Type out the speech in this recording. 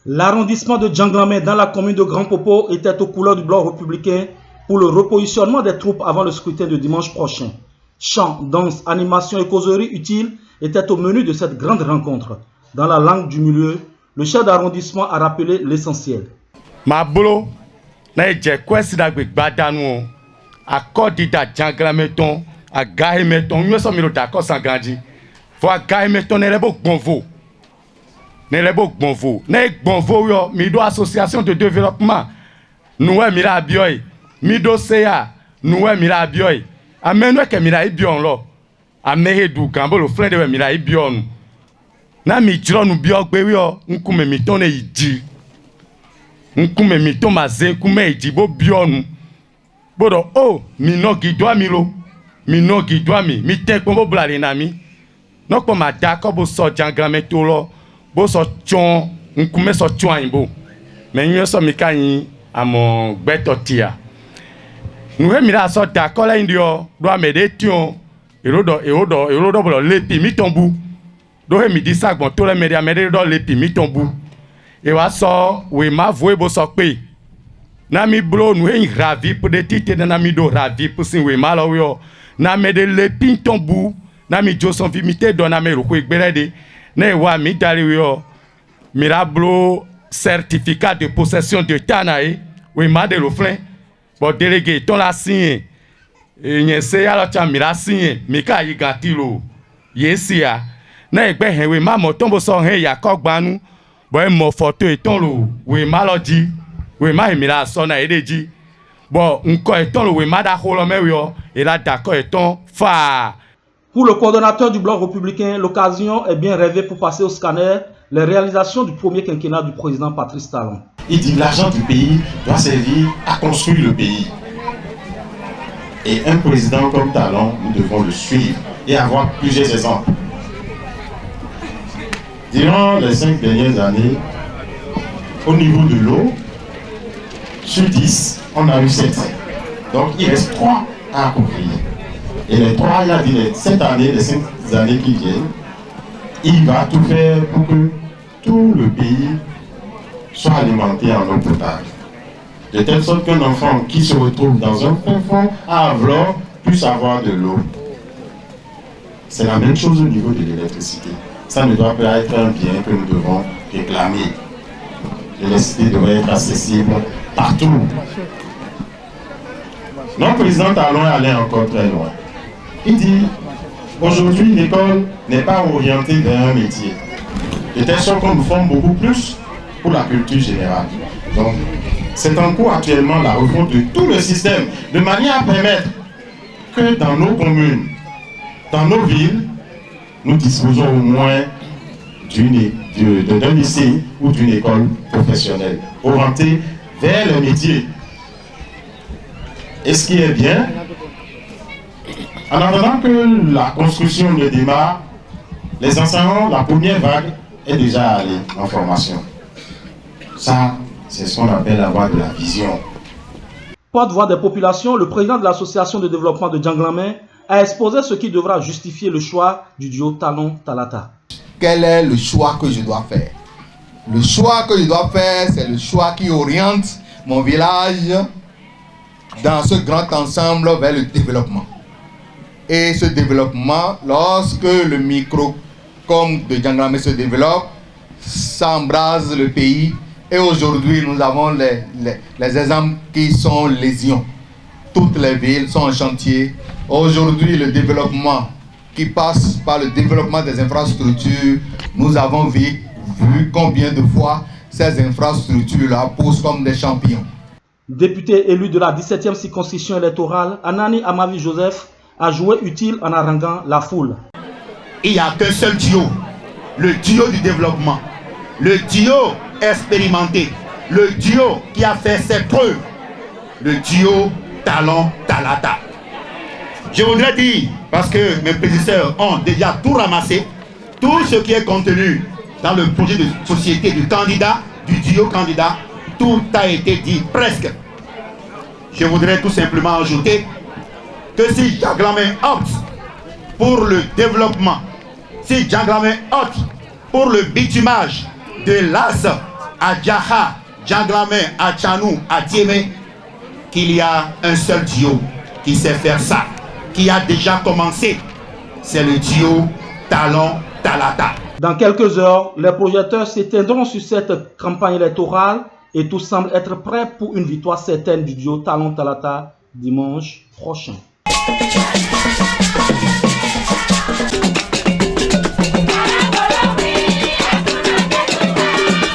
L'arrondissement de Djanglamé dans la commune de Grand Popo était aux couleurs du bloc républicain pour le repositionnement des troupes avant le scrutin de dimanche prochain. Chants, danses, animations et causeries utiles étaient au menu de cette grande rencontre. Dans la langue du milieu, le chef d'arrondissement a rappelé l'essentiel. Mabolo, na je kwesi da gbe gbadanu akodida Djanglameton agahemeton nyo so mi ro da ko sanganji fo agahemeton ne lebo gbonvo ne gbonvo yo mi do association de développement nouwe mi ra bioy mi do seya nouwe mi ra bioy amenu ke mi ra ibion lo amehe du gambolo friend de mi ra ibion na mi jiro nu bio gbe wi o nkume mi ton ne iji nkume mi to maze nkume ijibo bionu bodo o mi no gidwa mi lo mi no gidwa mi tekpon bo blare na mi no po ma da ko bo so Djanglame to lo bo so chon nkume so chon ayinbo me nyo so mi kan amo gbeto tia nu he mi ra so da ko la indio do amede tion erodo bolo lepi mi tombu do he mi di sagbon to le me amede do lepi mi tombu et wa so we ma voe bo so pe na mi blo nu en ravi pour de tite na mi do ravi pour sin we ma lo yo na me de le pinton bu na mi jo son vimité do na me ro ko igberede na wa mi dari yo mirablo certificat de possession de tanae we ma de lo flen bo délégué ton la signé yen se ya lo cha mi la signé mi ka yi gantilo yesia na egbe hen we ma mo ton bo so hen ya ko gbanu bon mo photo eton lo we ma lo di we ma mi la so na edeji bon nko eton lo we ma da holo me yo et là d'accord eton fa. Pour le coordonnateur du bloc républicain, l'occasion est bien rêvée pour passer au scanner les réalisations du premier quinquennat du président Patrice Talon. Il dit que l'argent du pays doit servir à construire le pays. Et un président comme Talon, nous devons le suivre et avoir plusieurs exemples. Durant les 5 dernières années, au niveau de l'eau, sur 10, on a eu 7. Donc il reste 3 à accomplir. Et les 3, il a dit cette année, les 5 années qui viennent, il va tout faire pour que tout le pays soit alimenté en eau potable. De telle sorte qu'un enfant qui se retrouve dans un fond à Avlon puisse avoir de l'eau. C'est la même chose au niveau de l'électricité. Ça ne doit pas être un bien que nous devons réclamer. L'électricité devrait être accessible partout. Notre président Talon est allé encore très loin. Il dit, aujourd'hui l'école n'est pas orientée vers un métier. De telle sorte qu'on nous forme beaucoup plus pour la culture générale. Donc, c'est en cours actuellement la refonte de tout le système, de manière à permettre que dans nos communes, dans nos villes, nous disposons au moins d'un lycée ou d'une école professionnelle, orientée vers les métiers. Et ce qui est bien, en attendant que la construction ne démarre, les enseignants, la première vague est déjà allée en formation. Ça, c'est ce qu'on appelle avoir de la vision. Porte-voix des populations, le président de l'association de développement de Djanglamé a exposé ce qui devra justifier le choix du duo Talon-Talata. Quel est le choix que je dois faire? Le choix que je dois faire, c'est le choix qui oriente mon village dans ce grand ensemble vers le développement. Et ce développement, lorsque le microcom de Djanglamé se développe, ça embrase le pays. Et aujourd'hui, nous avons les exemples qui sont lésions. Toutes les villes sont en chantier. Aujourd'hui, le développement qui passe par le développement des infrastructures, nous avons vu combien de fois ces infrastructures-là poussent comme des champignons. Député élu de la 17e circonscription électorale, Anani Amavi Joseph a joué utile en haranguant la foule. Il n'y a qu'un seul duo, le duo du développement, le duo expérimenté, le duo qui a fait ses preuves, le duo Talon-Talata. Je voudrais dire, parce que mes prédécesseurs ont déjà tout ramassé, tout ce qui est contenu dans le projet de société du candidat, du duo candidat, tout a été dit presque. Je voudrais tout simplement ajouter que si Djanglamé opte pour le développement, si Djanglamé opte pour le bitumage de l'As à Djaha, Djanglamé, à Tchanou, à Tiémé, qu'il y a un seul duo qui sait faire ça, qui a déjà commencé. C'est le duo Talon Talata. Dans quelques heures, les projecteurs s'éteindront sur cette campagne électorale et tout semble être prêt pour une victoire certaine du duo Talon Talata dimanche prochain.